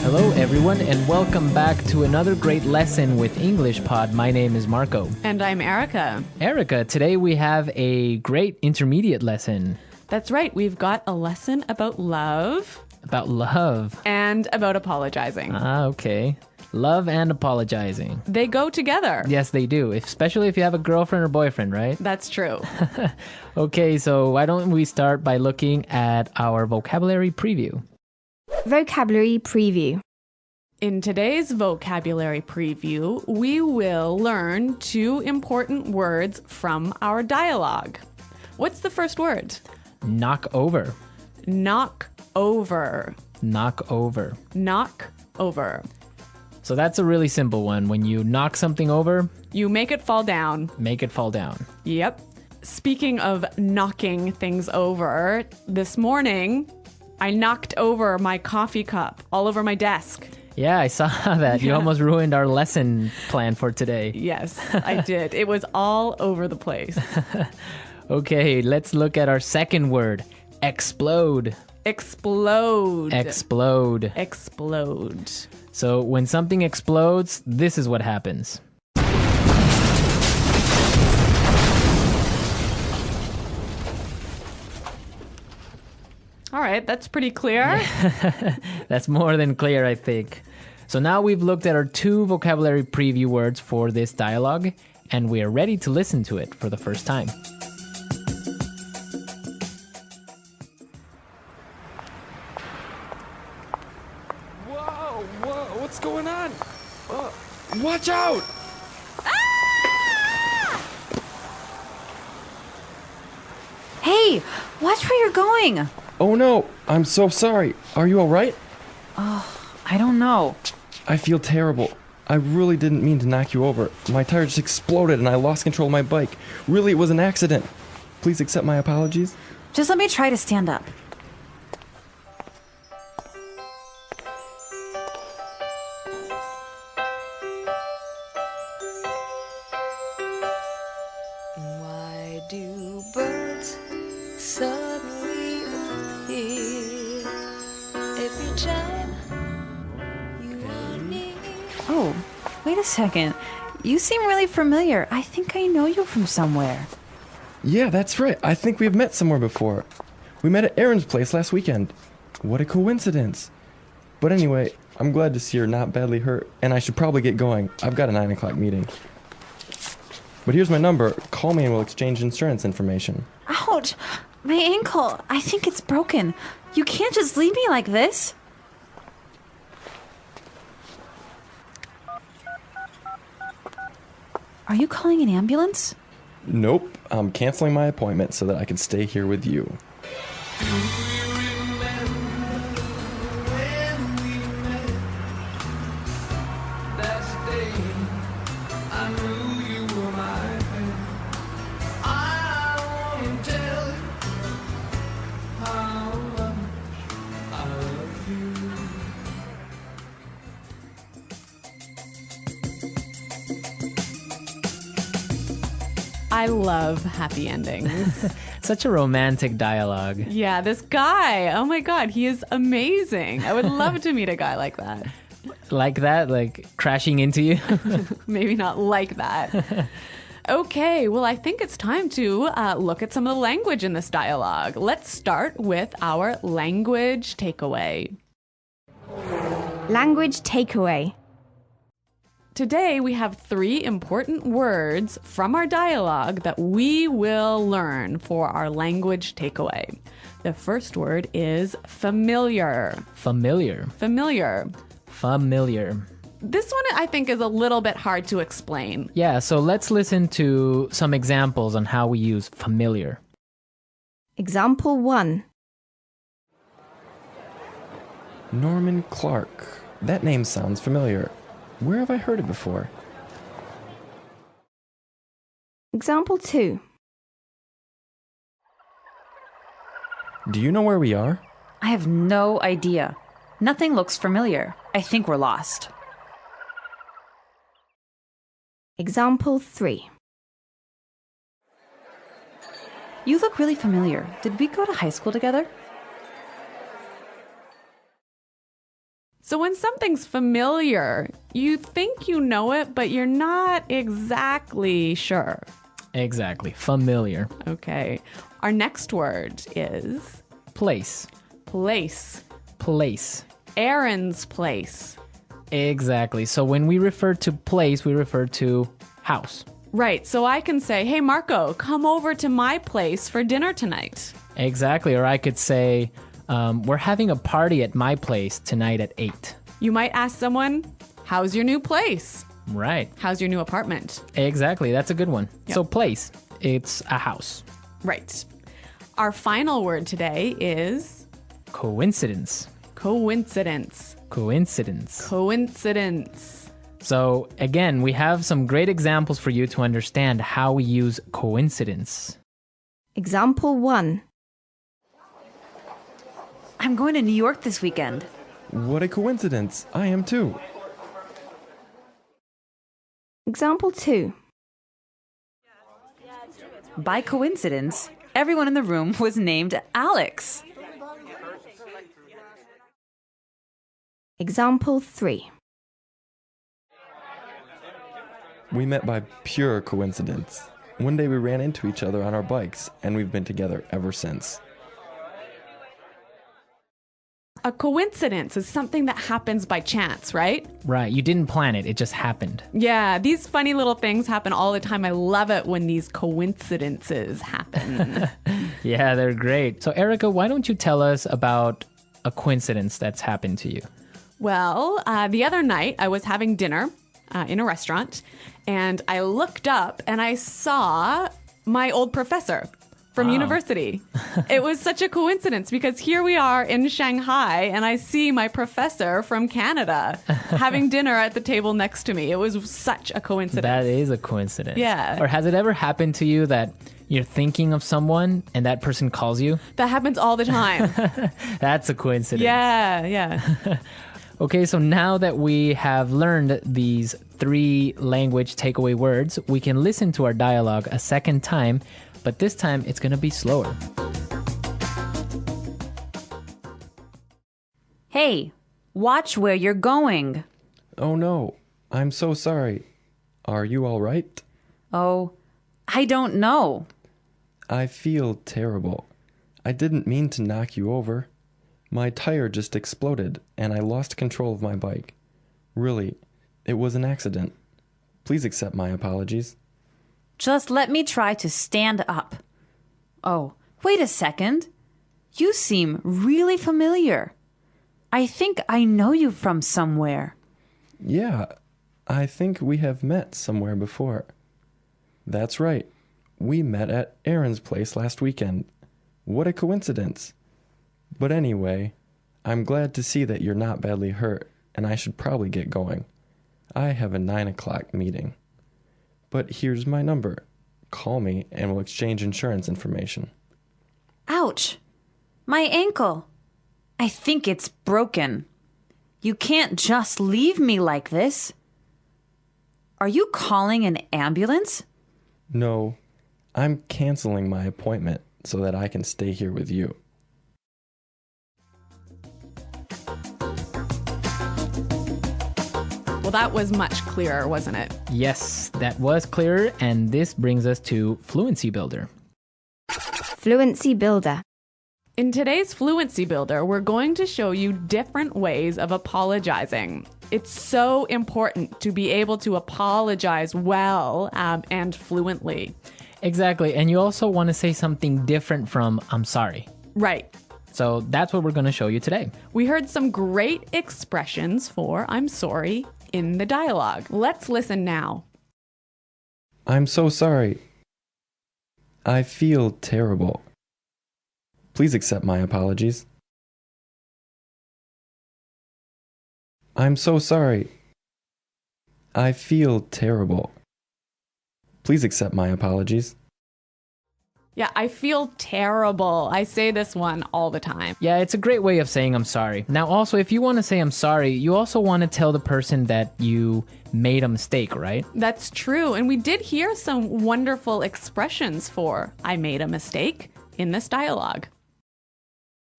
Hello, everyone, and welcome back to another great lesson with English Pod. My name is Marco. And I'm Erica. Erica, today we have a great intermediate lesson. That's right. We've got a lesson about love. About love. And about apologizing. Okay. Love and apologizing. They go together. Yes, they do, especially if you have a girlfriend or boyfriend, right? That's true. Okay, so why don't we start by looking at our vocabulary preview? Vocabulary preview. In today's vocabulary preview, we will learn 2 important words from our dialogue. What's the first word? Knock over. Knock over. Knock over. Knock over. So that's a really simple one. When you knock something over, You make it fall down. make it fall down. Yep. Speaking of knocking things over, this morning I knocked over my coffee cup all over my desk. Yeah, I saw that. You Yeah. almost ruined our lesson plan for today. Yes, I did. It was all over the place. Okay, let's look at our second word. Explode. Explode. Explode. Explode. So when something explodes, this is what happens. All right, that's pretty clear. That's more than clear, I think. So now we've looked at our 2 vocabulary preview words for this dialogue, and we are ready to listen to it for the first time. Whoa, what's going on? Watch out! Hey, watch where you're going. Oh no, I'm so sorry. Are you alright? I don't know. I feel terrible. I really didn't mean to knock you over. My tire just exploded and I lost control of my bike. Really, it was an accident. Please accept my apologies. Just let me try to stand up. Why do birds suddenly appear every time you are near? Oh, wait a second. You seem really familiar. I think I know you from somewhere. Yeah, that's right. I think we've met somewhere before. We met at Aaron's place last weekend. What a coincidence. But anyway, I'm glad to see you're not badly hurt, and I should probably get going. I've got a 9 o'clock meeting. But here's my number. Call me and we'll exchange insurance information. Ouch! My ankle. I think it's broken. You can't just leave me like this. Are you calling an ambulance? Nope, I'm canceling my appointment so that I can stay here with you. I love happy endings. Such a romantic dialogue. Yeah, this guy. Oh my God, he is amazing. I would love to meet a guy like that. Like that, like crashing into you. Maybe not like that. Okay, well, I think it's time to look at some of the language in this dialogue. Let's start with our language takeaway. Language takeaway. Today, we have 3 important words from our dialogue that we will learn for our language takeaway. The first word is familiar. Familiar. Familiar. Familiar. This one, I think, is a little bit hard to explain. Yeah, so let's listen to some examples on how we use familiar. Example 1. Norman Clark. That name sounds familiar. Where have I heard it before? Example 2. Do you know where we are? I have no idea. Nothing looks familiar. I think we're lost. Example 3. You look really familiar. Did we go to high school together? So when something's familiar, you think you know it, but you're not exactly sure. Exactly. Familiar. Okay. Our next word is Place. place. Place. Aaron's place. Exactly. So when we refer to place, we refer to house. Right. So I can say, hey, Marco, come over to my place for dinner tonight. Exactly. Or I could say, we're having a party at my place tonight at 8. You might ask someone, how's your new place? Right. How's your new apartment? Exactly. That's a good one. Yep. So place, it's a house. Right. Our final word today is Coincidence. coincidence. Coincidence. Coincidence. So again, we have some great examples for you to understand how we use coincidence. Example 1. I'm going to New York this weekend. What a coincidence. I am too. Example 2. By coincidence, everyone in the room was named Alex. Example 3. We met by pure coincidence. One day we ran into each other on our bikes, and we've been together ever since. A coincidence is something that happens by chance, right? Right. You didn't plan it. It just happened. Yeah, these funny little things happen all the time. I love it when these coincidences happen. Yeah, they're great. So Erica, why don't you tell us about a coincidence that's happened to you? Well, the other night I was having dinner in a restaurant, and I looked up and I saw my old professor from university. It was such a coincidence because here we are in Shanghai and I see my professor from Canada having dinner at the table next to me. It was such a coincidence. That is a coincidence. Yeah. Or has it ever happened to you that you're thinking of someone and that person calls you? That happens all the time. That's a coincidence. Yeah. Okay, so now that we have learned these 3 language takeaway words, we can listen to our dialogue a second time, but this time it's going to be slower. Hey, watch where you're going. Oh no, I'm so sorry. Are you all right? Oh, I don't know. I feel terrible. I didn't mean to knock you over. My tire just exploded and I lost control of my bike. Really, it was an accident. Please accept my apologies. Just let me try to stand up. Oh, wait a second. You seem really familiar. I think I know you from somewhere. Yeah, I think we have met somewhere before. That's right. We met at Aaron's place last weekend. What a coincidence. But anyway, I'm glad to see that you're not badly hurt, and I should probably get going. I have a 9 o'clock meeting. But here's my number. Call me and we'll exchange insurance information. Ouch! My ankle. I think it's broken. You can't just leave me like this. Are you calling an ambulance? No, I'm canceling my appointment so that I can stay here with you. Well, that was much clearer, wasn't it? Yes, that was clearer, and this brings us to Fluency Builder. Fluency Builder. In today's Fluency Builder, we're going to show you different ways of apologizing. It's so important to be able to apologize well and fluently. Exactly, and you also want to say something different from I'm sorry. Right. So that's what we're going to show you today. We heard some great expressions for I'm sorry in the dialogue. Let's listen now. I'm so sorry. I feel terrible. Please accept my apologies. I'm so sorry. I feel terrible. Please accept my apologies. Yeah, I feel terrible. I say this one all the time. Yeah, it's a great way of saying I'm sorry. Now, also, if you want to say I'm sorry, you also want to tell the person that you made a mistake, right? That's true. And we did hear some wonderful expressions for I made a mistake in this dialogue.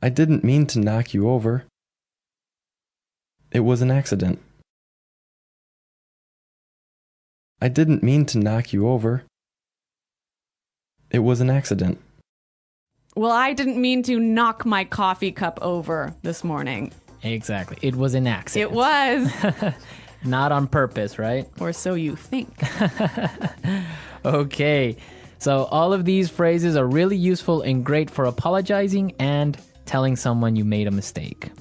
I didn't mean to knock you over. It was an accident. I didn't mean to knock you over. It was an accident. Well, I didn't mean to knock my coffee cup over this morning. Exactly. It was an accident. It was. Not on purpose, right? Or so you think. Okay. So all of these phrases are really useful and great for apologizing and telling someone you made a mistake.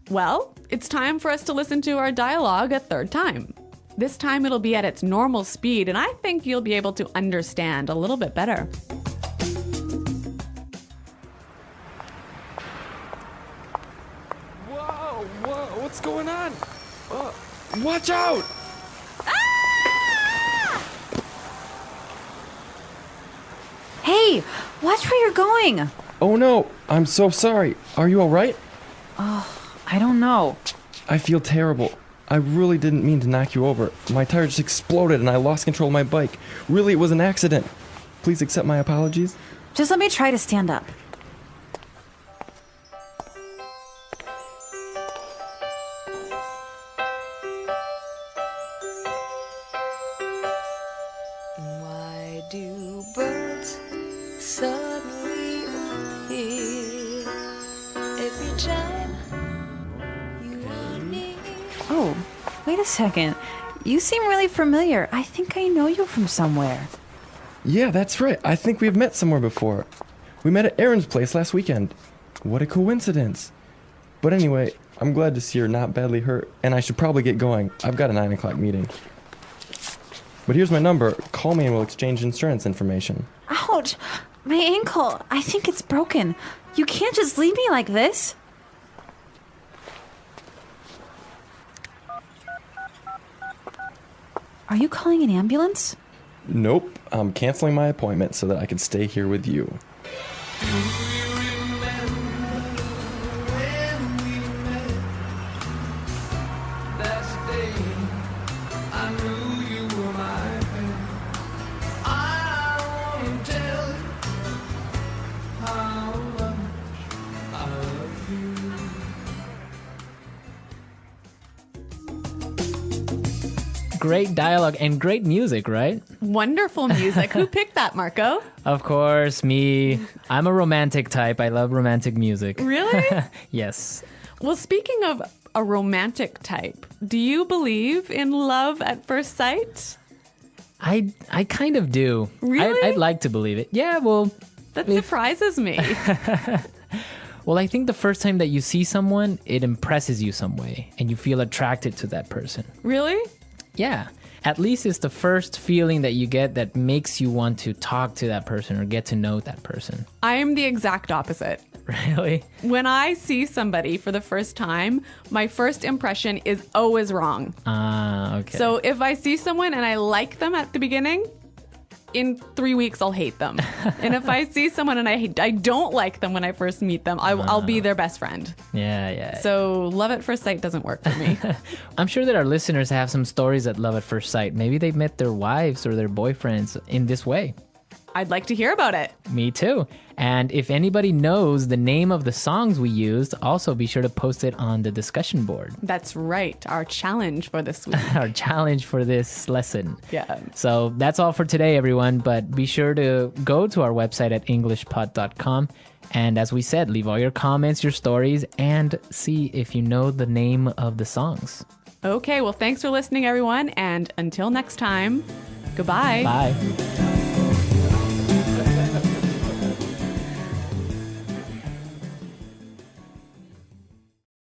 Well, it's time for us to listen to our dialogue a third time. This time it'll be at its normal speed, and I think you'll be able to understand a little bit better. Whoa, what's going on? Watch out! Hey, watch where you're going. Oh no, I'm so sorry. Are you alright? I don't know. I feel terrible. I really didn't mean to knock you over. My tire just exploded and I lost control of my bike. Really, it was an accident. Please accept my apologies. Just let me try to stand up. Why do birds suddenly appear? Every time you are near. Oh, wait a second. You seem really familiar. I think I know you from somewhere. Yeah, that's right. I think we've met somewhere before. We met at Aaron's place last weekend. What a coincidence. But anyway, I'm glad to see you're not badly hurt, and I should probably get going. I've got a 9 o'clock meeting. But here's my number. Call me and we'll exchange insurance information. Ouch! My ankle. I think it's broken. You can't just leave me like this. Are you calling an ambulance? Nope, I'm canceling my appointment so that I can stay here with you. Great dialogue and great music, right? Wonderful music. Who picked that, Marco? Of course, me. I'm a romantic type. I love romantic music. Really? Yes. Well, speaking of a romantic type, do you believe in love at first sight? I kind of do. Really? I'd like to believe it. Yeah, well, That surprises me. well, I think the first time that you see someone, it impresses you some way and you feel attracted to that person. Really? Yeah. At least it's the first feeling that you get that makes you want to talk to that person or get to know that person. I am the exact opposite. Really? When I see somebody for the first time, my first impression is always wrong. Ah, okay. So if I see someone and I like them at the beginning, in 3 weeks I'll hate them. And if I see someone and I don't like them when I first meet them, I'll be their best friend. Yeah. So love at first sight doesn't work for me. I'm sure that our listeners have some stories at love at first sight. Maybe they met their wives or their boyfriends in this way. I'd like to hear about it. Me too. And if anybody knows the name of the songs we used, also be sure to post it on the discussion board. That's right. Our challenge for this week. Our challenge for this lesson. Yeah. So that's all for today, everyone. But be sure to go to our website at englishpod.com. And as we said, leave all your comments, your stories, and see if you know the name of the songs. Okay, well, thanks for listening, everyone. And until next time, goodbye. Bye.